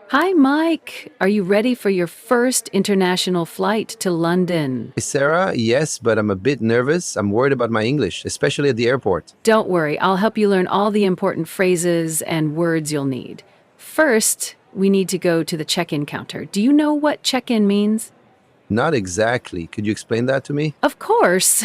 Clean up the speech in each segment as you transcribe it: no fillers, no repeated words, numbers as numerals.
Hi, Mike. Are you ready for your first international flight to London? Hey, Sarah, yes, but I'm a bit nervous. I'm worried about my English, especially at the airport. Don't worry, I'll help you learn all the important phrases and words you'll need. First, we need to go to the check in counter. Do you know what check in means? Not exactly. Could you explain that to me? Of course.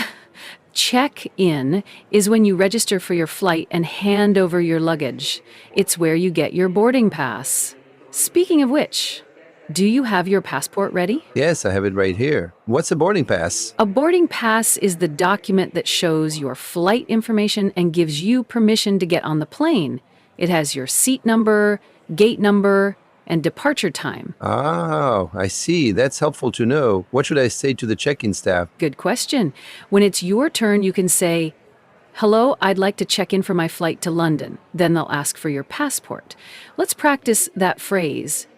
Check in is when you register for your flight and hand over your luggage. It's where you get your boarding pass. Speaking of which, do you have your passport ready? Yes, I have it right here. What's a boarding pass? A boarding pass is the document that shows your flight information and gives you permission to get on the plane. It has your seat number, gate number, and departure time. Oh, I see. That's helpful to know. What should I say to the check-in staff? Good question. When it's your turn, you can say, "Hello, I'd like to check in for my flight to London." Then they'll ask for your passport. Let's practice that phrase.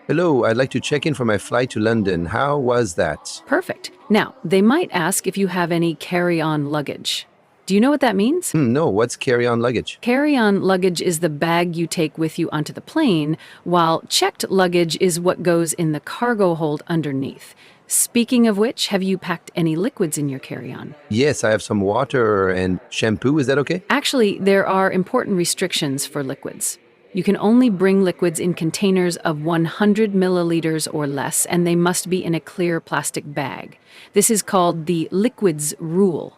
Hello, I'd like to check in for my flight to London. How was that? Perfect. Now, they might ask if you have any carry-on luggage. Do you know what that means? No, what's carry-on luggage? Carry-on luggage is the bag you take with you onto the plane, while checked luggage is what goes in the cargo hold underneath. Speaking of which, have you packed any liquids in your carry-on? Yes, I have some water and shampoo. Is that okay? Actually, there are important restrictions for liquids. You can only bring liquids in containers of 100 milliliters or less, and they must be in a clear plastic bag. This is called the liquids rule.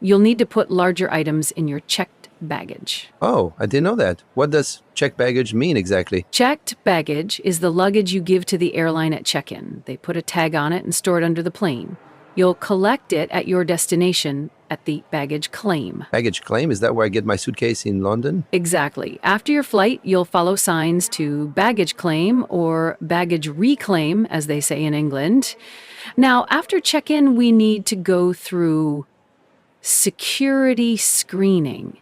You'll need to put larger items in your checked baggage. Oh, I didn't know that. What does checked baggage mean exactly? Checked baggage is the luggage you give to the airline at check-in. They put a tag on it and store it under the plane. You'll collect it at your destination at the baggage claim. Baggage claim? Is that where I get my suitcase in London? Exactly. After your flight, you'll follow signs to baggage claim or baggage reclaim, as they say in England. Now, after check-in, we need to go through security screening.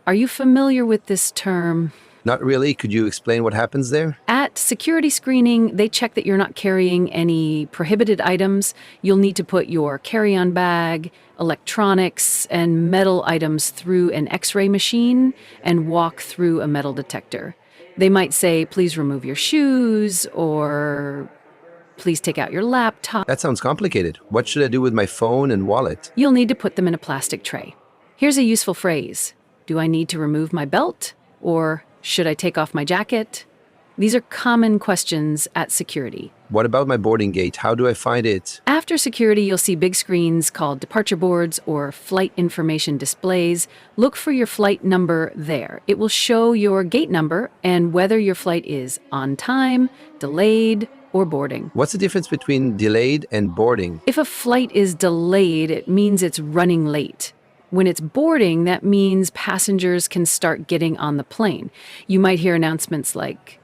Are you familiar with this term? Not really. Could you explain what happens there? At security screening, they check that you're not carrying any prohibited items. You'll need to put your carry-on bag, electronics, and metal items through an X-ray machine and walk through a metal detector. They might say, "Please remove your shoes," or "Please take out your laptop." That sounds complicated. What should I do with my phone and wallet? You'll need to put them in a plastic tray. Here's a useful phrase. Do I need to remove my belt? Or should I take off my jacket? These are common questions at security. What about my boarding gate? How do I find it? After security, you'll see big screens called departure boards or flight information displays. Look for your flight number there. It will show your gate number and whether your flight is on time, delayed, or boarding. What's the difference between delayed and boarding? If a flight is delayed, it means it's running late. When it's boarding, that means passengers can start getting on the plane. You might hear announcements like,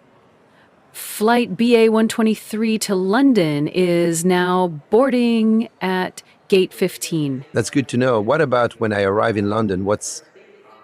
"Flight BA 123 to London is now boarding at gate 15. That's good to know. What about when I arrive in London? What's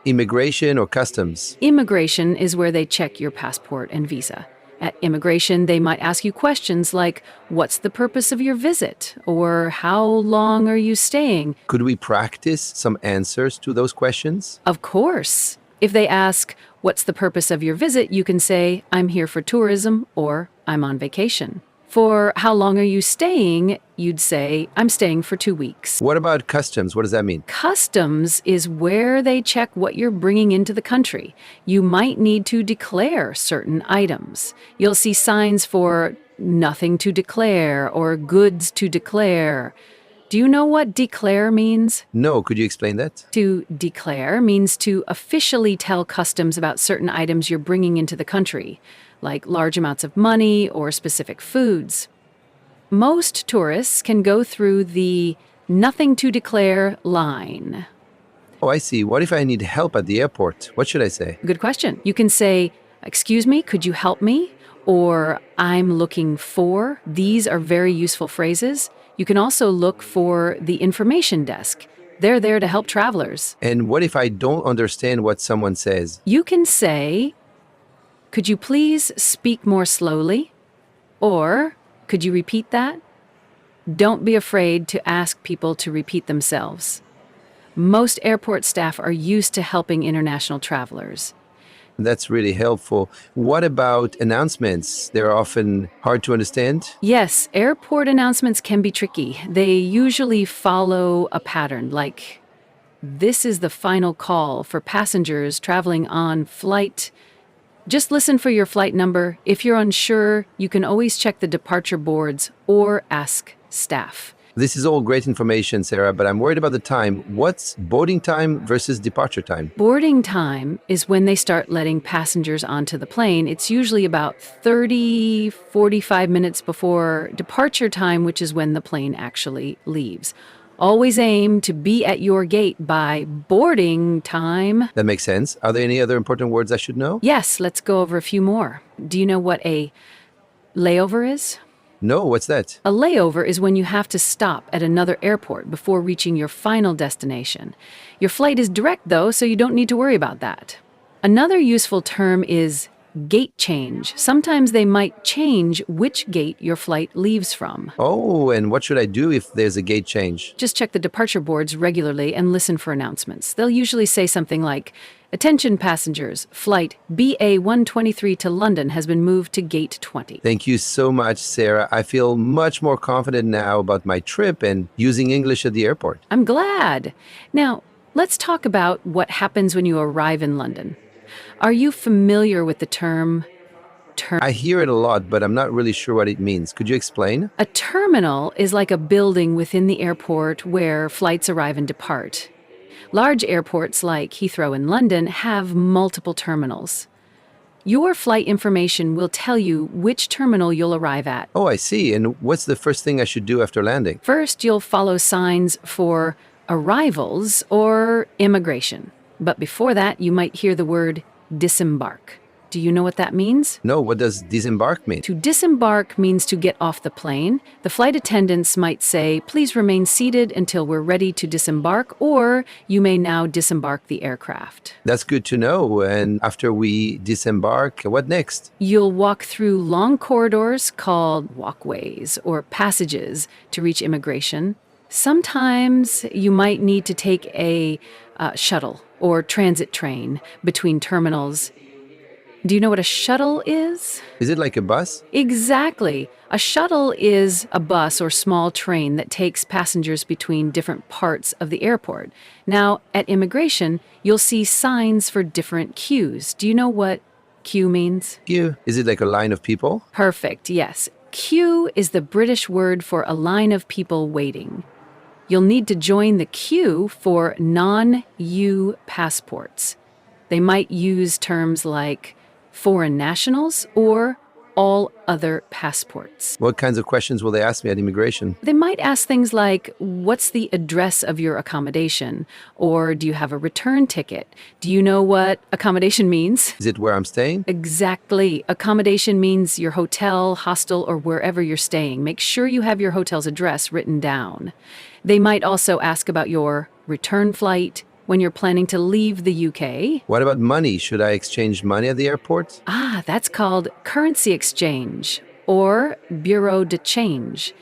immigration or customs? Immigration is where they check your passport and visa. At immigration, they might ask you questions like, "What's the purpose of your visit?" or "How long are you staying?" Could we practice some answers to those questions? Of course. If they ask, "What's the purpose of your visit?" you can say, "I'm here for tourism," or "I'm on vacation." For "How long are you staying?" you'd say, "I'm staying for 2 weeks." What about customs? What does that mean? Customs is where they check what you're bringing into the country. You might need to declare certain items. You'll see signs for "nothing to declare" or "goods to declare." Do you know what declare means? No, could you explain that? To declare means to officially tell customs about certain items you're bringing into the country, like large amounts of money or specific foods. Most tourists can go through the "nothing to declare" line. Oh, I see. What if I need help at the airport? What should I say? Good question. You can say, "Excuse me, could you help me?" Or "I'm looking for." These are very useful phrases. You can also look for the information desk. They're there to help travelers. And what if I don't understand what someone says? You can say, "Could you please speak more slowly?" Or, "Could you repeat that?" Don't be afraid to ask people to repeat themselves. Most airport staff are used to helping international travelers. That's really helpful. What about announcements? They're often hard to understand. Yes, airport announcements can be tricky. They usually follow a pattern, like this is the final call for passengers traveling on flight. Just listen for your flight number. If you're unsure, you can always check the departure boards or ask staff. This is all great information, Sarah, but I'm worried about the time. What's boarding time versus departure time? Boarding time is when they start letting passengers onto the plane. It's usually about 45 minutes before departure time, which is when the plane actually leaves. Always aim to be at your gate by boarding time. That makes sense. Are there any other important words I should know? Yes, let's go over a few more. Do you know what a layover is? No, what's that? A layover is when you have to stop at another airport before reaching your final destination. Your flight is direct, though, so you don't need to worry about that. Another useful term is gate change. Sometimes they might change which gate your flight leaves from. Oh, and what should I do if there's a gate change? Just check the departure boards regularly and listen for announcements. They'll usually say something like, "Attention passengers, flight BA123 to London has been moved to gate 20. Thank you so much, Sarah. I feel much more confident now about my trip and using English at the airport. I'm glad. Now, let's talk about what happens when you arrive in London. Are you familiar with the term? I hear it a lot, but I'm not really sure what it means. Could you explain? A terminal is like a building within the airport where flights arrive and depart. Large airports like Heathrow in London have multiple terminals. Your flight information will tell you which terminal you'll arrive at. Oh, I see. And what's the first thing I should do after landing? First, you'll follow signs for arrivals or immigration. But before that, you might hear the word disembark. Do you know what that means? No, what does disembark mean? To disembark means to get off the plane. The flight attendants might say, "Please remain seated until we're ready to disembark," or "You may now disembark the aircraft." That's good to know. And after we disembark, what next? You'll walk through long corridors called walkways or passages to reach immigration. Sometimes you might need to take a shuttle or transit train between terminals. Do you know what a shuttle is? Is it like a bus? Exactly. A shuttle is a bus or small train that takes passengers between different parts of the airport. Now, at immigration, you'll see signs for different queues. Do you know what queue means? Queue? Is it like a line of people? Perfect, yes. Queue is the British word for a line of people waiting. You'll need to join the queue for non-EU passports. They might use terms like foreign nationals or all other passports. What kinds of questions will they ask me at immigration? They might ask things like, what's the address of your accommodation? Or do you have a return ticket? Do you know what accommodation means? Is it where I'm staying? Exactly. Accommodation means your hotel, hostel, or wherever you're staying. Make sure you have your hotel's address written down. They might also ask about your return flight, when you're planning to leave the UK. What about money? Should I exchange money at the airport? That's called currency exchange or bureau de change.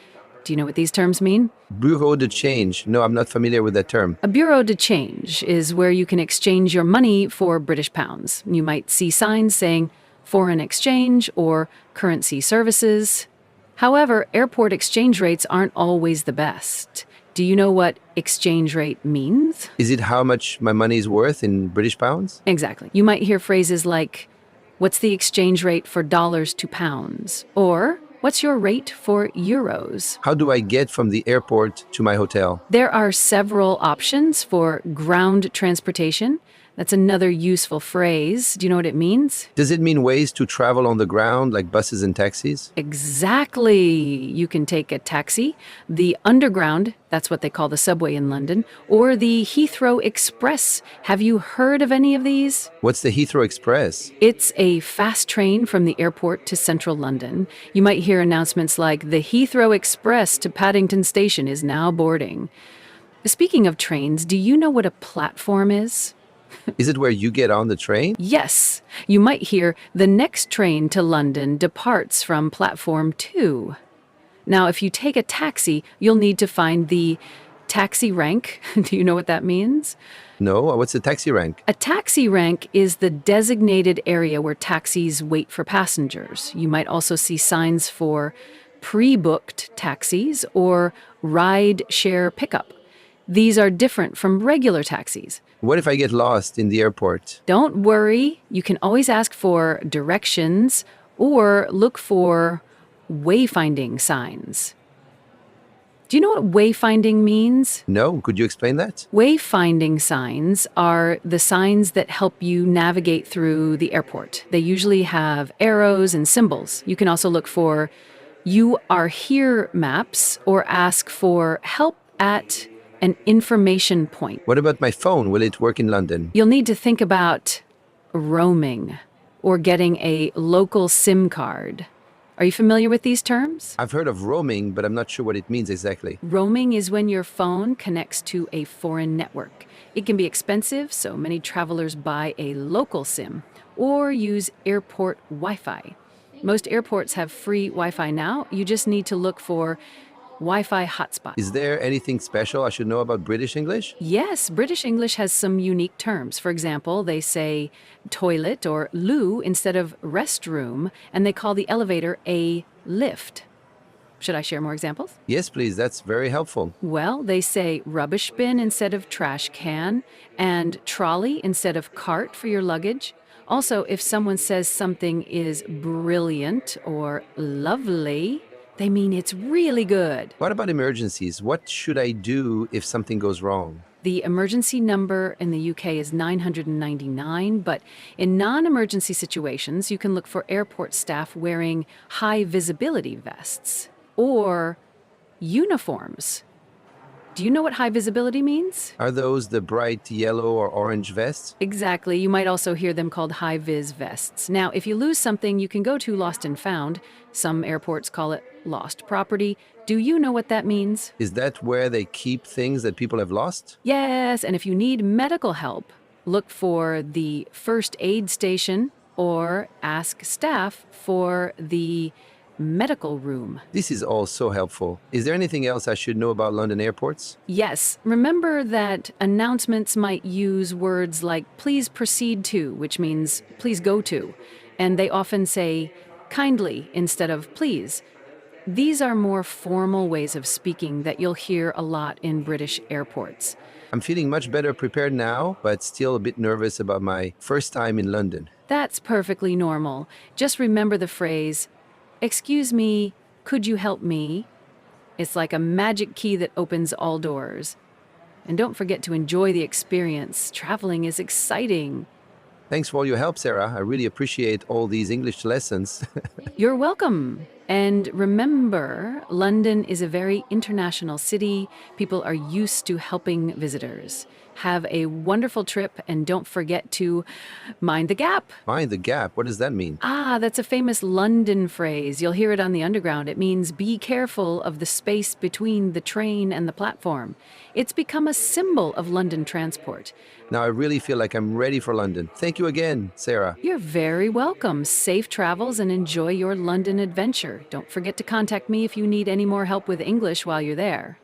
Do you know what these terms mean? Bureau de change. No, I'm not familiar with that term. A bureau de change is where you can exchange your money for British pounds. You might see signs saying foreign exchange or currency services. However, airport exchange rates aren't always the best. Do you know what exchange rate means? Is it how much my money is worth in British pounds? Exactly. You might hear phrases like, "What's the exchange rate for dollars to pounds?" Or, "What's your rate for euros?" How do I get from the airport to my hotel? There are several options for ground transportation. That's another useful phrase. Do you know what it means? Does it mean ways to travel on the ground, like buses and taxis? Exactly. You can take a taxi, the Underground, that's what they call the subway in London, or the Heathrow Express. Have you heard of any of these? What's the Heathrow Express? It's a fast train from the airport to central London. You might hear announcements like, "The Heathrow Express to Paddington Station is now boarding." Speaking of trains, do you know what a platform is? Is it where you get on the train? Yes. You might hear, "The next train to London departs from platform 2." Now, if you take a taxi, you'll need to find the Taxi rank, do you know what that means? No, what's a taxi rank? A taxi rank is the designated area where taxis wait for passengers. You might also see signs for pre booked taxis or ride share pickup. These are different from regular taxis. What if I get lost in the airport? Don't worry, you can always ask for directions or look for wayfinding signs. Do you know what wayfinding means? No, could you explain that? Wayfinding signs are the signs that help you navigate through the airport. They usually have arrows and symbols. You can also look for "You are here" maps or ask for help at an information point. What about my phone? Will it work in London? You'll need to think about roaming or getting a local SIM card. Are you familiar with these terms? I've heard of roaming, but I'm not sure what it means exactly. Roaming is when your phone connects to a foreign network. It can be expensive, so many travelers buy a local SIM or use airport Wi-Fi. Most airports have free Wi-Fi now. You just need to look for Wi-Fi hotspot. Is there anything special I should know about British English? Yes, British English has some unique terms. For example, they say toilet or loo instead of restroom, and they call the elevator a lift. Should I share more examples? Yes, please. That's very helpful. Well, they say rubbish bin instead of trash can, and trolley instead of cart for your luggage. Also, if someone says something is brilliant or lovely, they mean it's really good. What about emergencies? What should I do if something goes wrong? The emergency number in the UK is 999, but in non emergency situations, you can look for airport staff wearing high visibility vests or uniforms. Do you know what high visibility means? Are those the bright yellow or orange vests? Exactly. You might also hear them called high vis vests. Now, if you lose something, you can go to Lost and Found. Some airports call it lost property. Do you know what that means? Is that where they keep things that people have lost? Yes, and if you need medical help, look for the first aid station or ask staff for the medical room. This is all so helpful. Is there anything else I should know about London airports? Yes, remember that announcements might use words like please proceed to, which means please go to, and they often say kindly instead of please. These are more formal ways of speaking that you'll hear a lot in British airports. I'm feeling much better prepared now, but still a bit nervous about my first time in London. That's perfectly normal. Just remember the phrase, "Excuse me, could you help me?" It's like a magic key that opens all doors. And don't forget to enjoy the experience. Traveling is exciting. Thanks for all your help, Sarah. I really appreciate all these English lessons. You're welcome. And remember, London is a very international city. People are used to helping visitors. Have a wonderful trip and don't forget to mind the gap. Mind the gap. What does that mean? Ah, that's a famous London phrase. You'll hear it on the Underground. It means be careful of the space between the train and the platform. It's become a symbol of London transport. Now I really feel like I'm ready for London. Thank you again, Sarah. You're very welcome. Safe travels and enjoy your London adventure. Don't forget to contact me if you need any more help with English while you're there.